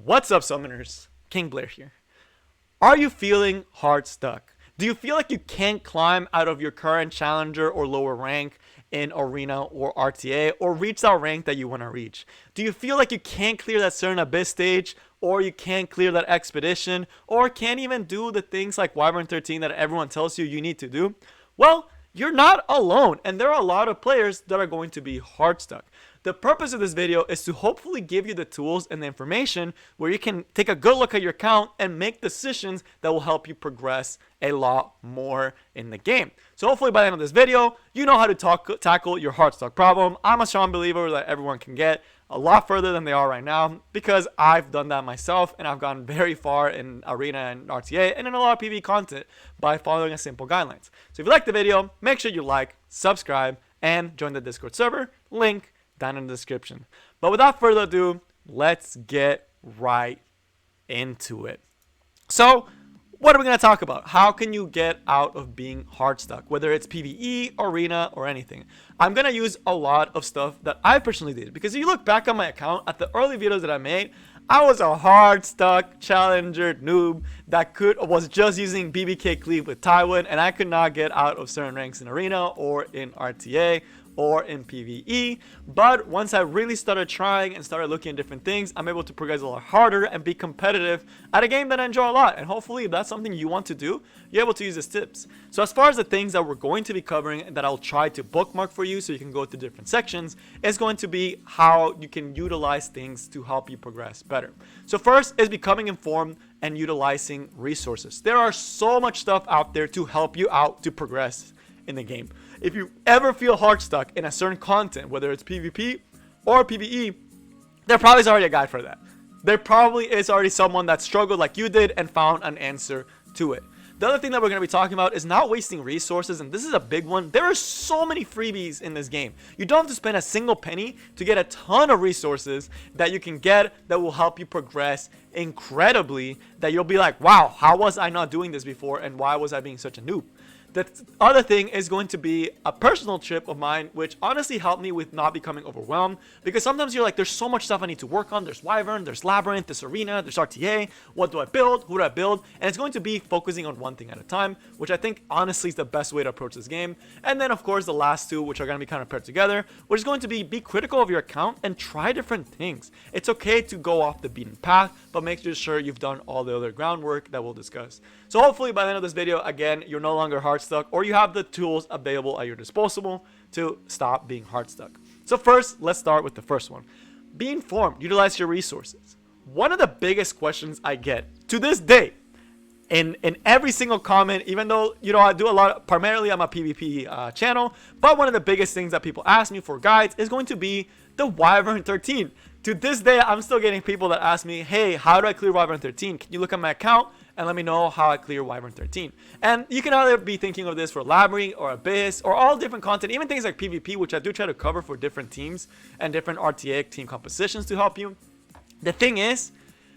What's up, summoners? King Blair here. Are you feeling hard stuck? Do you feel like you can't climb out of your current challenger or lower rank in arena or RTA or reach that rank that you want to reach? Do you feel like you can't clear that certain abyss stage, or you can't clear that expedition, or can't even do the things like Wyvern 13 that everyone tells you need to do? Well, you're not alone, and there are a lot of players that are going to be hard stuck. The purpose of this video is to hopefully give you the tools and the information where you can take a good look at your account and make decisions that will help you progress a lot more in the game. So hopefully by the end of this video, you know how to tackle your hard stuck problem. I'm a strong believer that everyone can get a lot further than they are right now, because I've done that myself and I've gone very far in arena and RTA and in a lot of PvE content by following a simple guidelines. So if you like the video, make sure you like, subscribe, and join the Discord server. Link down in the description. But without further ado, let's get right into it. So what are we going to talk about? How can you get out of being hard stuck, whether it's PvE, arena, or anything? I'm going to use a lot of stuff that I personally did, because if you look back on my account at the early videos that I made, I was a hard stuck challenger noob that was just using BBK cleave with Tywin, and I could not get out of certain ranks in arena or in RTA or in PvE. But once I really started trying and started looking at different things, I'm able to progress a lot harder and be competitive at a game that I enjoy a lot. And hopefully if that's something you want to do, you're able to use these tips. So as far as the things that we're going to be covering and that I'll try to bookmark for you so you can go to different sections, is going to be how you can utilize things to help you progress better. So first is becoming informed and utilizing resources. There are so much stuff out there to help you out to progress in the game. If you ever feel hard stuck in a certain content, whether it's PvP or PvE, there probably is already a guide for that. There probably is already someone that struggled like you did and found an answer to it. The other thing that we're going to be talking about is not wasting resources, and this is a big one. There are so many freebies in this game. You don't have to spend a single penny to get a ton of resources that you can get that will help you progress incredibly, that you'll be like, wow, how was I not doing this before, and why was I being such a noob? The other thing is going to be a personal trip of mine, which honestly helped me with not becoming overwhelmed, because sometimes you're like, there's so much stuff I need to work on. There's Wyvern, there's Labyrinth, there's Arena, there's RTA. What do I build? Who do I build? And it's going to be focusing on one thing at a time, which I think honestly is the best way to approach this game. And then of course the last two, which are going to be kind of paired together, which is going to be critical of your account and try different things. It's okay to go off the beaten path, but make sure you've done all the other groundwork that we'll discuss. So hopefully by the end of this video, again, you're no longer hard stuck, or you have the tools available at your disposal to stop being hard stuck. So first, let's start with the first one. Be informed, utilize your resources. One of the biggest questions I get to this day in every single comment, even though, you know, I do a lot, primarily I'm a PvP channel, but one of the biggest things that people ask me for guides is going to be the Wyvern 13. To this day, I'm still getting people that ask me, hey, how do I clear Wyvern 13? Can you look at my account and let me know how I clear Wyvern 13? And you can either be thinking of this for Labyrinth or Abyss or all different content, even things like PvP, which I do try to cover for different teams and different RTA team compositions to help you. The thing is,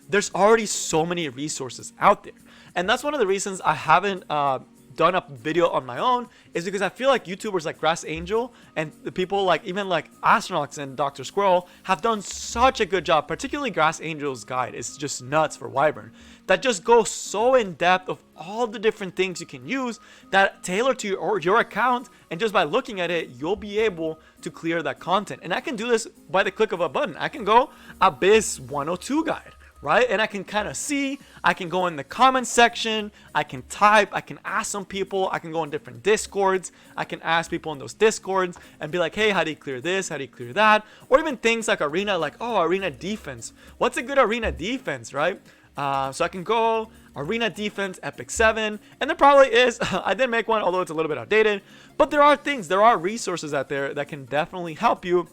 there's already so many resources out there. And that's one of the reasons I haven't done a video on my own, is because I feel like YouTubers like Grass Angel and the people like even like Astronauts and Dr. Squirrel have done such a good job. Particularly Grass Angel's guide is just nuts for Wyvern, that just goes so in depth of all the different things you can use that tailor to your account, and just by looking at it you'll be able to clear that content. And I can do this by the click of a button. I can go Abyss 102 guide, right? And I can kind of see, I can go in the comment section, I can type, I can ask some people, I can go in different discords, I can ask people in those discords and be like, hey, how do you clear this, how do you clear that? Or even things like arena, like, oh, arena defense, what's a good arena defense, right? So I can go arena defense epic 7, and there probably is I did make one, although it's a little bit outdated, but there are resources out there that can definitely help you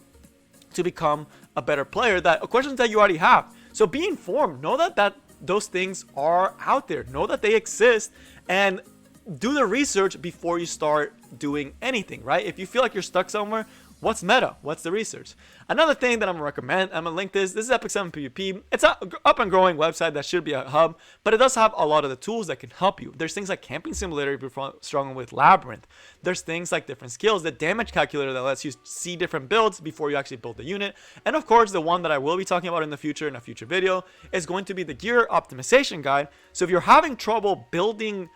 to become a better player, that questions that you already have. So be informed, know that those things are out there, know that they exist, and do the research before you start doing anything, right? If you feel like you're stuck somewhere, What's meta? What's the research? Another thing that I'm gonna recommend, I'm gonna link this. This is Epic 7 PvP. It's an up and growing website that should be a hub, but it does have a lot of the tools that can help you. There's things like Camping Simulator if you're struggling with Labyrinth. There's things like different skills, the damage calculator that lets you see different builds before you actually build the unit. And of course, the one that I will be talking about in the future, in a future video, is going to be the gear optimization guide. So if you're having trouble building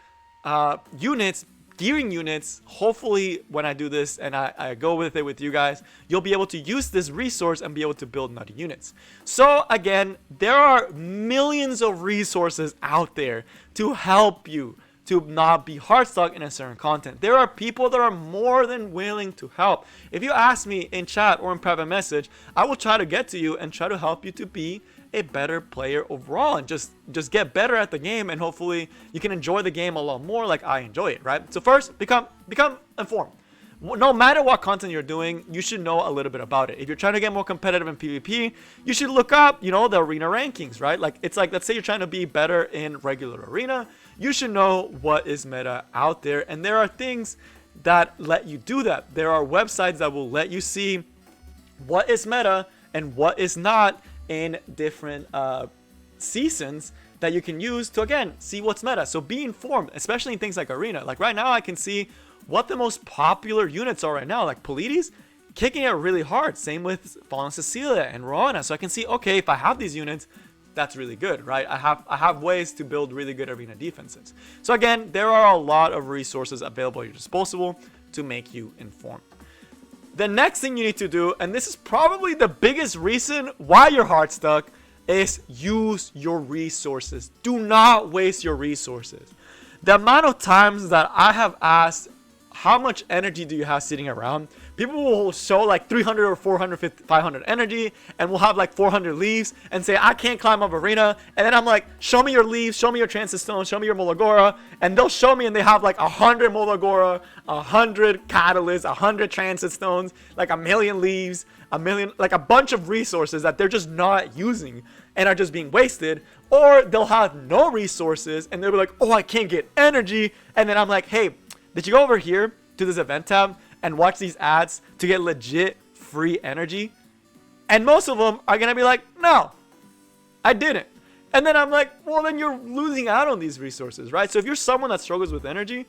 gearing units, hopefully when I do this and I go with it with you guys, you'll be able to use this resource and be able to build nutty units. So again, there are millions of resources out there to help you to not be hard stuck in a certain content. There are people that are more than willing to help. If you ask me in chat or in private message, I will try to get to you and try to help you to be a better player overall and just get better at the game, and hopefully you can enjoy the game a lot more like I enjoy it, right? So first, become informed. No matter what content you're doing, you should know a little bit about it. If you're trying to get more competitive in PvP, you should look up, the arena rankings, right? Like, it's like, let's say you're trying to be better in regular arena, you should know what is meta out there, and there are things that let you do that. There are websites that will let you see what is meta and what is not in different seasons that you can use to, again, see what's meta. So be informed, especially in things like arena. Like right now I can see what the most popular units are right now. Like Polides kicking it really hard, same with Fallen Cecilia and Roana. So I can see, okay, if I have these units, that's really good, right? I have ways to build really good arena defenses. So again, there are a lot of resources available at your disposal to make you informed. The next thing you need to do, and this is probably the biggest reason why you're hard stuck, is use your resources. Do not waste your resources. The amount of times that I have asked, how much energy do you have sitting around? People will show like 300 or 400, 500 energy, and we'll have like 400 leaves and say, I can't climb up arena. And then I'm like, show me your leaves, show me your transit stones, show me your Molagora. And they'll show me and they have like 100 Molagora, 100 catalysts, 100 transit stones, like a million leaves, like a bunch of resources that they're just not using and are just being wasted. Or they'll have no resources and they'll be like, oh, I can't get energy. And then I'm like, hey, did you go over here to this event tab and watch these ads to get legit free energy? And most of them are gonna be like, no, I didn't. And then I'm like, well, then you're losing out on these resources, right? So if you're someone that struggles with energy,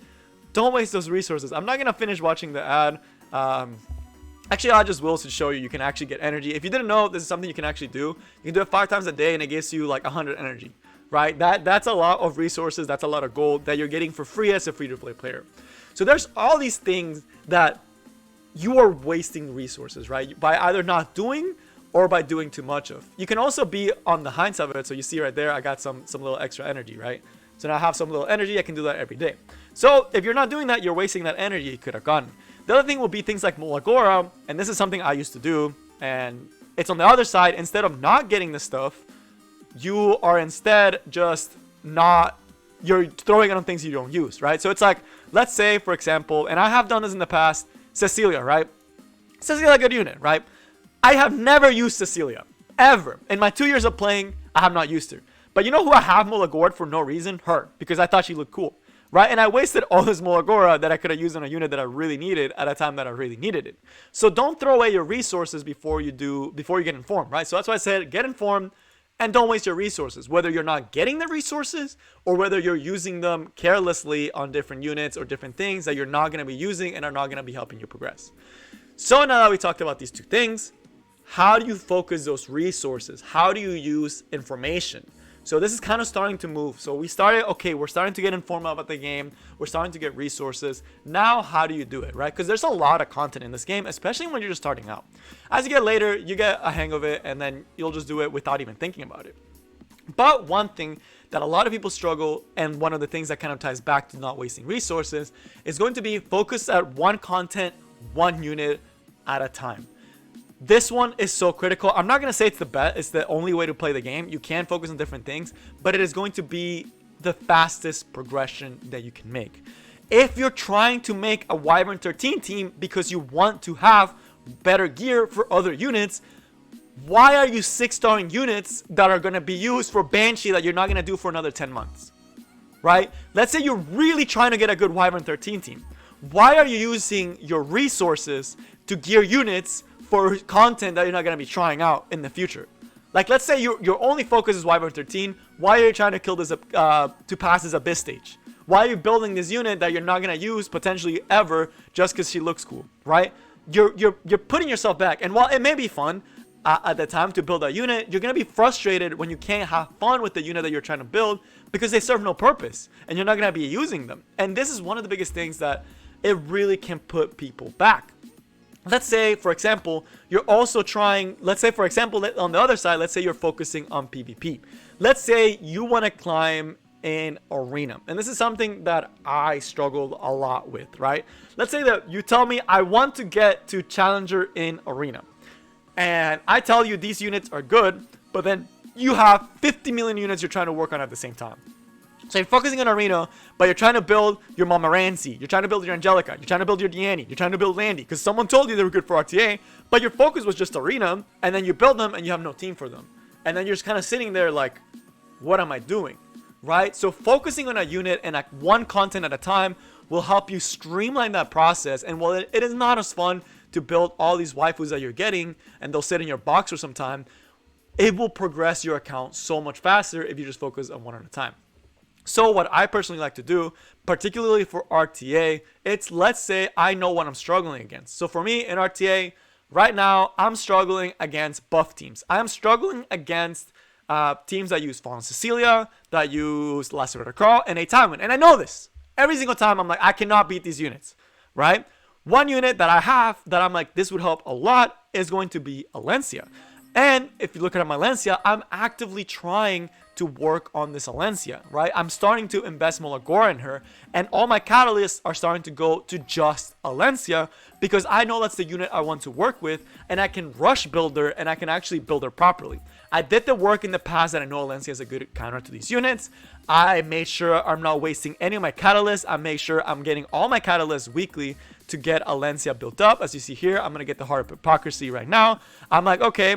don't waste those resources. I'm not gonna finish watching the ad. Actually, I just will to show you can actually get energy. If you didn't know, this is something you can actually do. You can do it 5 times a day and it gives you like 100 energy, right? That's a lot of resources. That's a lot of gold that you're getting for free as a free-to-play player. So there's all these things that you are wasting resources, right? By either not doing or by doing too much of. You can also be on the hindsight of it. So you see right there, I got some little extra energy, right? So now I have some little energy. I can do that every day. So if you're not doing that, you're wasting that energy you could have gotten. The other thing will be things like Molagora. And this is something I used to do. And it's on the other side. Instead of not getting the stuff, you are instead just not, you're throwing it on things you don't use, right? So it's like, let's say, for example, and I have done this in the past, Cecilia, right? Cecilia, a good unit, right? I have never used Cecilia, ever. In my 2 years of playing, I have not used her. But you know who I have Molagora for no reason? Her, because I thought she looked cool, right? And I wasted all this Molagora that I could have used on a unit that I really needed at a time that I really needed it. So don't throw away your resources before you get informed, right? So that's why I said, get informed. And don't waste your resources, whether you're not getting the resources or whether you're using them carelessly on different units or different things that you're not going to be using and are not going to be helping you progress. So now that we talked about these two things, how do you focus those resources? How do you use information? So this is kind of starting to move. So we started, okay, we're starting to get informed about the game. We're starting to get resources. Now, how do you do it, right? Because there's a lot of content in this game, especially when you're just starting out. As you get later, you get a hang of it, and then you'll just do it without even thinking about it. But one thing that a lot of people struggle, and one of the things that kind of ties back to not wasting resources, is going to be focus at one content, one unit at a time. This one is so critical. I'm not going to say it's the best. It's the only way to play the game. You can focus on different things, but it is going to be the fastest progression that you can make. If you're trying to make a Wyvern 13 team because you want to have better gear for other units, why are you 6-starring units that are going to be used for Banshee that you're not going to do for another 10 months? Right? Let's say you're really trying to get a good Wyvern 13 team. Why are you using your resources to gear units for content that you're not going to be trying out in the future. Like, let's say your only focus is Wyvern 13. Why are you trying to kill this to pass this Abyss stage? Why are you building this unit that you're not going to use potentially ever just because she looks cool, right? You're putting yourself back. And while it may be fun at the time to build that unit, you're going to be frustrated when you can't have fun with the unit that you're trying to build because they serve no purpose and you're not going to be using them. And this is one of the biggest things that it really can put people back. Let's say, for example, you're also trying, let's say, for example, on the other side, let's say you're focusing on PvP. Let's say you want to climb in arena. And this is something that I struggled a lot with, right? Let's say that you tell me I want to get to challenger in arena. And I tell you these units are good, but then you have 50 million units you're trying to work on at the same time. So you're focusing on arena, but you're trying to build your Montmorency, you're trying to build your Angelica, you're trying to build your Diane, you're trying to build Landy, because someone told you they were good for RTA, but your focus was just arena, and then you build them and you have no team for them. And then you're just kind of sitting there like, what am I doing? Right? So focusing on a unit and like one content at a time will help you streamline that process. And while it is not as fun to build all these waifus that you're getting, and they'll sit in your box for some time, it will progress your account so much faster if you just focus on one at a time. So what I personally like to do, particularly for RTA, it's, let's say I know what I'm struggling against. So for me in RTA, right now, I'm struggling against buff teams. I'm struggling against teams that use Fallen Cecilia, that use Lacerator Crawl, and a Tywin. And I know this. Every single time I'm like, I cannot beat these units, right? One unit that I have that I'm like, this would help a lot is going to be Alencia. And if you look at my Alencia, I'm actively trying to work on this Alencia, right? I'm starting to invest Molagora in her, and all my catalysts are starting to go to just Alencia because I know that's the unit I want to work with, and I can rush build her, and I can actually build her properly. I did the work in the past that I know Alencia is a good counter to these units. I made sure I'm not wasting any of my catalysts. I made sure I'm getting all my catalysts weekly to get Alencia built up. As you see here, I'm going to get the Heart of Hypocrisy right now. I'm like, okay,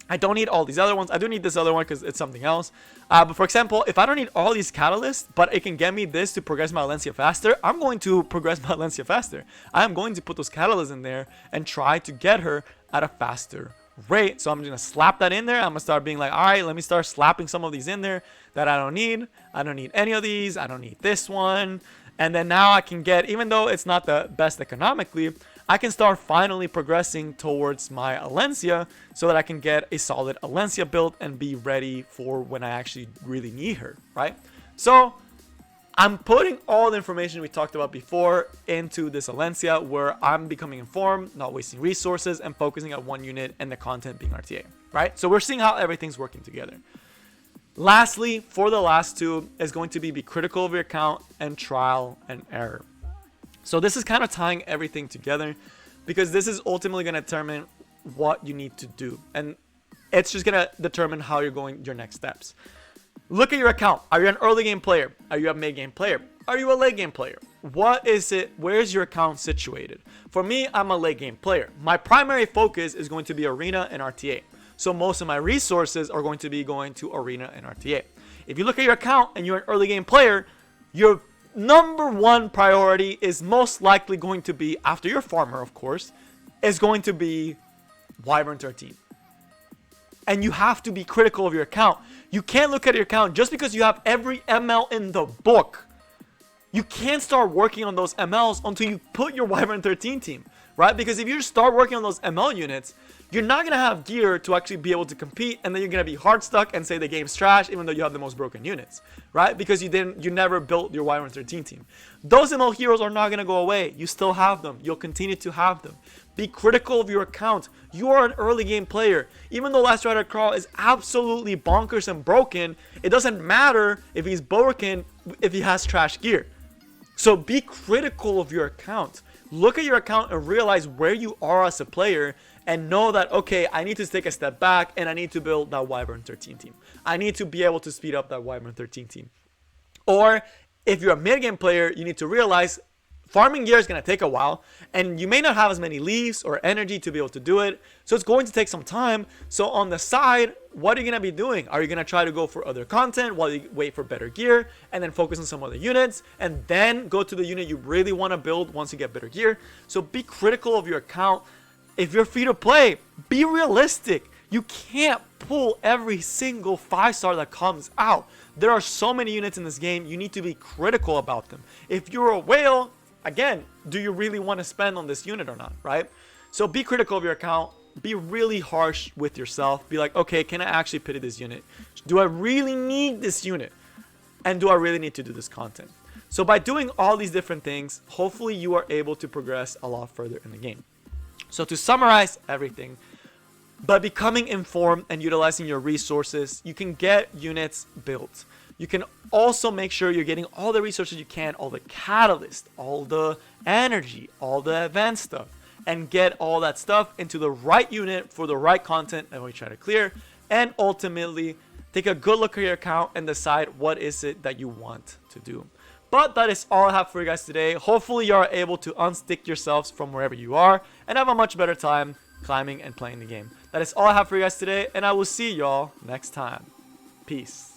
I don't need all these other ones. I do need this other one because it's something else. But for example, if I don't need all these catalysts, but it can get me this to progress my Alencia faster, I'm going to progress my Alencia faster. I'm going to put those catalysts in there and try to get her at a faster rate. So I'm going to slap that in there. I'm going to start being like, all right, let me start slapping some of these in there that I don't need. I don't need any of these. I don't need this one. And then now I can get, even though it's not the best economically, I can start finally progressing towards my Alencia so that I can get a solid Alencia build and be ready for when I actually really need her, right? So I'm putting all the information we talked about before into this Alencia where I'm becoming informed, not wasting resources, and focusing on one unit and the content being RTA, right? So we're seeing how everything's working together. Lastly, for the last two is going to be critical of your account and trial and error. So this is kind of tying everything together because this is ultimately going to determine what you need to do. And it's just going to determine how you're going your next steps. Look at your account. Are you an early game player? Are you a mid game player? Are you a late game player? What is it? Where's your account situated? For me, I'm a late game player. My primary focus is going to be arena and RTA. So most of my resources are going to be going to arena and RTA. If you look at your account and you're an early game player, your number one priority is most likely going to be, after your farmer, of course, is going to be Wyvern 13. And you have to be critical of your account. You can't look at your account just because you have every ML in the book. You can't start working on those MLs until you put your Wyvern 13 team, right? Because if you start working on those ML units, you're not going to have gear to actually be able to compete, and then you're going to be Hardstuck and say the game's trash even though you have the most broken units, right? Because you never built your Wyvern 13 team. Those ML heroes are not going to go away. You still have them. You'll continue to have them. Be critical of your account. You are an early game player. Even though Lacerator Crawl is absolutely bonkers and broken, it doesn't matter if he's broken if he has trash gear. So be critical of your account. Look at your account and realize where you are as a player and know that, okay, I need to take a step back and I need to build that Wyvern 13 team. I need to be able to speed up that Wyvern 13 team. Or if you're a mid-game player, you need to realize Farming gear is going to take a while, and you may not have as many leaves or energy to be able to do it, so it's going to take some time. So on the side, what are you going to be doing? Are you going to try to go for other content while you wait for better gear, and then focus on some other units, and then go to the unit you really want to build once you get better gear? So be critical of your account. If you're free to play, be realistic. You can't pull every single 5-star that comes out. There are so many units in this game, you need to be critical about them. If you're a whale, again, do you really want to spend on this unit or not, right? So be critical of your account. Be really harsh with yourself. Be like, okay, can I actually pity this unit? Do I really need this unit? And do I really need to do this content? So by doing all these different things, hopefully you are able to progress a lot further in the game. So to summarize everything, by becoming informed and utilizing your resources, you can get units built. You can also make sure you're getting all the resources you can, all the catalyst, all the energy, all the advanced stuff, and get all that stuff into the right unit for the right content that we try to clear. And ultimately, take a good look at your account and decide what is it that you want to do. But that is all I have for you guys today. Hopefully you are able to unstick yourselves from wherever you are and have a much better time climbing and playing the game. That is all I have for you guys today, and I will see y'all next time. Peace.